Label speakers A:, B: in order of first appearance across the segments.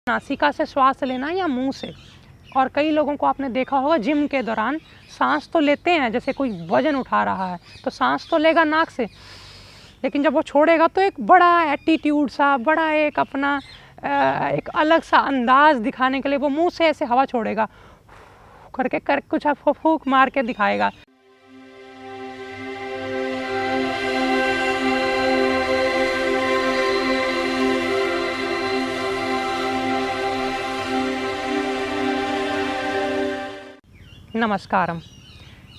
A: नासिका से श्वास लेना या मुंह से। और कई लोगों को आपने देखा होगा जिम के दौरान सांस तो लेते हैं, जैसे कोई वजन उठा रहा है तो सांस तो लेगा नाक से, लेकिन जब वो छोड़ेगा तो एक बड़ा एटीट्यूड सा, बड़ा एक अपना एक अलग सा अंदाज दिखाने के लिए वो मुंह से ऐसे हवा छोड़ेगा करके कुछ फूंक मार के दिखाएगा। नमस्कारम।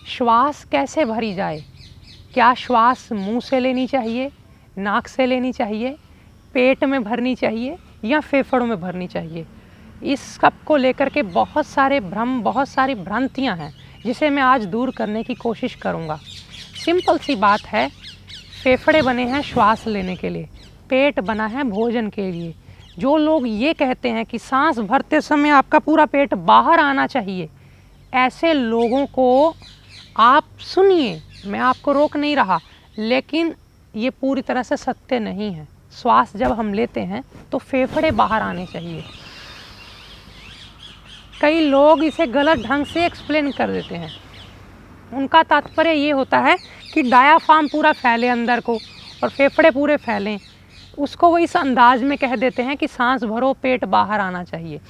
A: श्वास कैसे भरी जाए? क्या श्वास मुंह से लेनी चाहिए, नाक से लेनी चाहिए, पेट में भरनी चाहिए या फेफड़ों में भरनी चाहिए? इस सब को लेकर के बहुत सारे भ्रम, बहुत सारी भ्रांतियां हैं जिसे मैं आज दूर करने की कोशिश करूंगा। सिंपल सी बात है, फेफड़े बने हैं श्वास लेने के लिए, पेट बना है भोजन के लिए। जो लोग ये कहते हैं कि सांस भरते समय आपका पूरा पेट बाहर आना चाहिए, ऐसे लोगों को आप सुनिए, मैं आपको रोक नहीं रहा, लेकिन ये पूरी तरह से सत्य नहीं है। श्वास जब हम लेते हैं तो फेफड़े बाहर आने चाहिए। कई लोग इसे गलत ढंग से एक्सप्लेन कर देते हैं। उनका तात्पर्य ये होता है कि डायाफ्राम पूरा फैले अंदर को और फेफड़े पूरे फैलें, उसको वो इस अंदाज में कह देते हैं कि सांस भरो पेट बाहर आना चाहिए,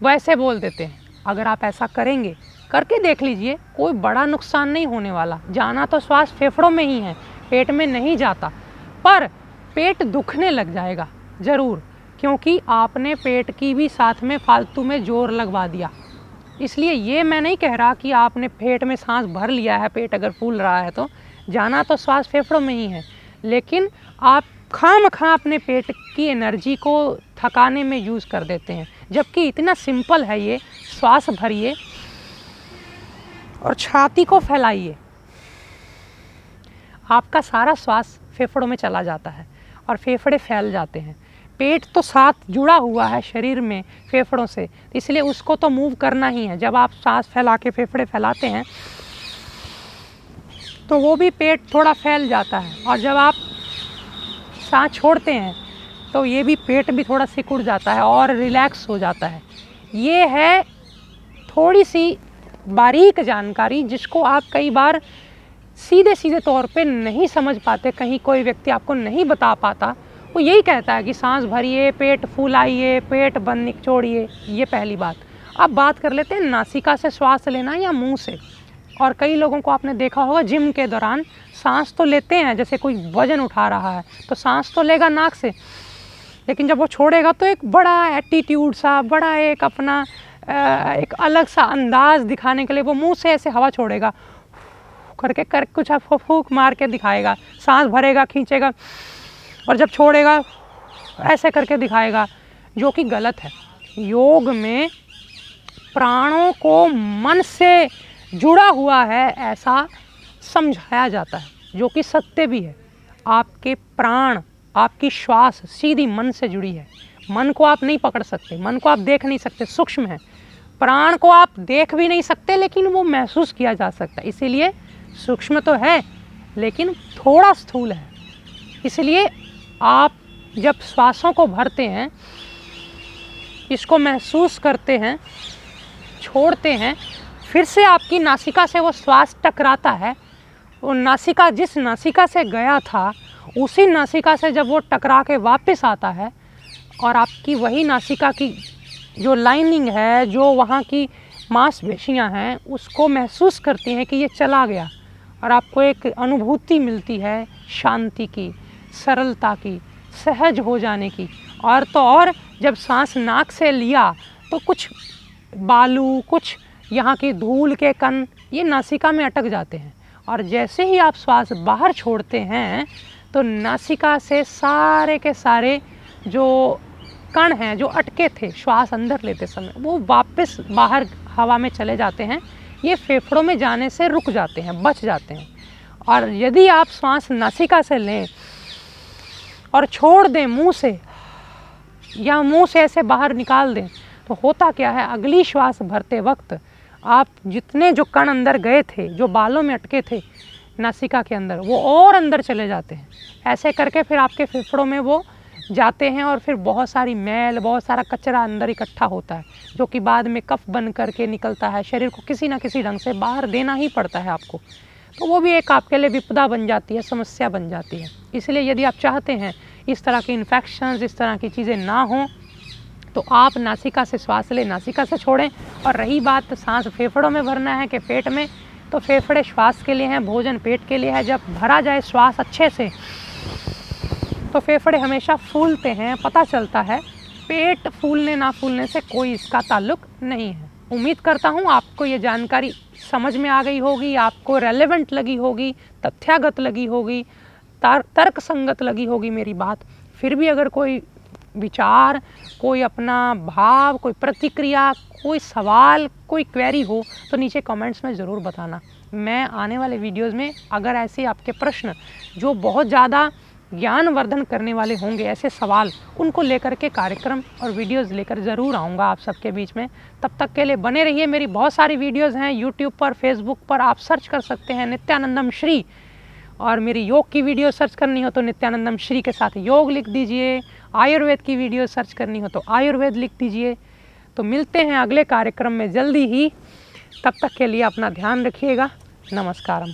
A: वैसे बोल देते हैं। अगर आप ऐसा करेंगे, करके देख लीजिए, कोई बड़ा नुकसान नहीं होने वाला। जाना तो श्वास फेफड़ों में ही है, पेट में नहीं जाता, पर पेट दुखने लग जाएगा ज़रूर, क्योंकि आपने पेट की भी साथ में फालतू में जोर लगवा दिया। इसलिए ये मैं नहीं कह रहा कि आपने पेट में सांस भर लिया है, पेट अगर फूल रहा है तो जाना तो श्वास फेफड़ों में ही है, लेकिन आप खामखा अपने पेट की एनर्जी को थकाने में यूज़ कर देते हैं। जबकि इतना सिंपल है ये, श्वास भरिए और छाती को फैलाइए, आपका सारा श्वास फेफड़ों में चला जाता है और फेफड़े फैल जाते हैं। पेट तो साथ जुड़ा हुआ है शरीर में फेफड़ों से, इसलिए उसको तो मूव करना ही है। जब आप सांस फैला के फेफड़े फैलाते हैं तो वो भी पेट थोड़ा फैल जाता है, और जब आप सांस छोड़ते हैं तो ये भी पेट भी थोड़ा सिकुड़ जाता है और रिलैक्स हो जाता है। ये है थोड़ी सी बारीक जानकारी जिसको आप कई बार सीधे सीधे तौर पे नहीं समझ पाते। कहीं कोई व्यक्ति आपको नहीं बता पाता, वो यही कहता है कि सांस भरिए, पेट फुलाइए, पेट बंद निचोड़िए। ये पहली बात। अब बात कर लेते हैं नासिका से श्वास लेना या मुंह से। और कई लोगों को आपने देखा होगा जिम के दौरान सांस तो लेते हैं, जैसे कोई वजन उठा रहा है तो सांस तो लेगा नाक से, लेकिन जब वो छोड़ेगा तो एक बड़ा एटीट्यूड सा, बड़ा एक अपना एक अलग सा अंदाज दिखाने के लिए वो मुंह से ऐसे हवा छोड़ेगा करके कुछ फूंक मार के दिखाएगा। सांस भरेगा, खींचेगा, और जब छोड़ेगा ऐसे करके दिखाएगा, जो कि गलत है। योग में प्राणों को मन से जुड़ा हुआ है ऐसा समझाया जाता है, जो कि सत्य भी है। आपके प्राण, आपकी श्वास सीधी मन से जुड़ी है। मन को आप नहीं पकड़ सकते, मन को आप देख नहीं सकते, सूक्ष्म है। प्राण को आप देख भी नहीं सकते, लेकिन वो महसूस किया जा सकता है। इसीलिए सूक्ष्म तो है लेकिन थोड़ा स्थूल है। इसलिए आप जब श्वासों को भरते हैं, इसको महसूस करते हैं, छोड़ते हैं, फिर से आपकी नासिका से वो श्वास टकराता है। वो नासिका जिस नासिका से गया था उसी नासिका से जब वो टकरा के वापस आता है, और आपकी वही नासिका की जो लाइनिंग है, जो वहाँ की मांसपेशियाँ हैं, उसको महसूस करती हैं कि ये चला गया, और आपको एक अनुभूति मिलती है शांति की, सरलता की, सहज हो जाने की। और तो और जब सांस नाक से लिया तो कुछ बालू, कुछ यहाँ की धूल के कण ये नासिका में अटक जाते हैं, और जैसे ही आप श्वास बाहर छोड़ते हैं तो नासिका से सारे के सारे जो कण हैं जो अटके थे श्वास अंदर लेते समय, वो वापस बाहर हवा में चले जाते हैं। ये फेफड़ों में जाने से रुक जाते हैं, बच जाते हैं। और यदि आप श्वास नासिका से लें और छोड़ दें मुंह से, या मुंह से ऐसे बाहर निकाल दें, तो होता क्या है, अगली श्वास भरते वक्त आप जितने जो कण अंदर गए थे, जो बालों में अटके थे नासिका के अंदर, वो और अंदर चले जाते हैं। ऐसे करके फिर आपके फेफड़ों में वो जाते हैं और फिर बहुत सारी मैल, बहुत सारा कचरा अंदर इकट्ठा होता है, जो कि बाद में कफ बन करके निकलता है। शरीर को किसी ना किसी ढंग से बाहर देना ही पड़ता है आपको, तो वो भी एक आपके लिए विपदा बन जाती है, समस्या बन जाती है। इसलिए यदि आप चाहते हैं इस तरह के इन्फेक्शंस, इस तरह की चीज़ें ना हों, तो आप नासिका से श्वास लें, नासिका से छोड़ें। और रही बात सांस फेफड़ों में भरना है कि पेट में, तो फेफड़े श्वास के लिए हैं, भोजन पेट के लिए है। जब भरा जाए श्वास अच्छे से तो फेफड़े हमेशा फूलते हैं, पता चलता है। पेट फूलने ना फूलने से कोई इसका ताल्लुक नहीं है। उम्मीद करता हूँ आपको ये जानकारी समझ में आ गई होगी, आपको रेलेवेंट लगी होगी, तथ्यागत लगी होगी, तर्क संगत लगी होगी मेरी बात। फिर भी अगर कोई विचार, कोई अपना भाव, कोई प्रतिक्रिया, कोई सवाल, कोई क्वेरी हो तो नीचे कमेंट्स में ज़रूर बताना। मैं आने वाले वीडियोज़ में अगर ऐसे आपके प्रश्न जो बहुत ज़्यादा ज्ञानवर्धन करने वाले होंगे, ऐसे सवाल, उनको लेकर के कार्यक्रम और वीडियोज़ लेकर ज़रूर आऊँगा आप सबके बीच में। तब तक के लिए बने रहिए। मेरी बहुत सारी वीडियोज़ हैं यूट्यूब पर, फेसबुक पर, आप सर्च कर सकते हैं नित्यानंदम श्री। और मेरी योग की वीडियो सर्च करनी हो तो नित्यानंदम श्री के साथ योग लिख दीजिए। आयुर्वेद की वीडियो सर्च करनी हो तो आयुर्वेद लिख दीजिए। तो मिलते हैं अगले कार्यक्रम में जल्दी ही। तब तक के लिए अपना ध्यान रखिएगा। नमस्कारम।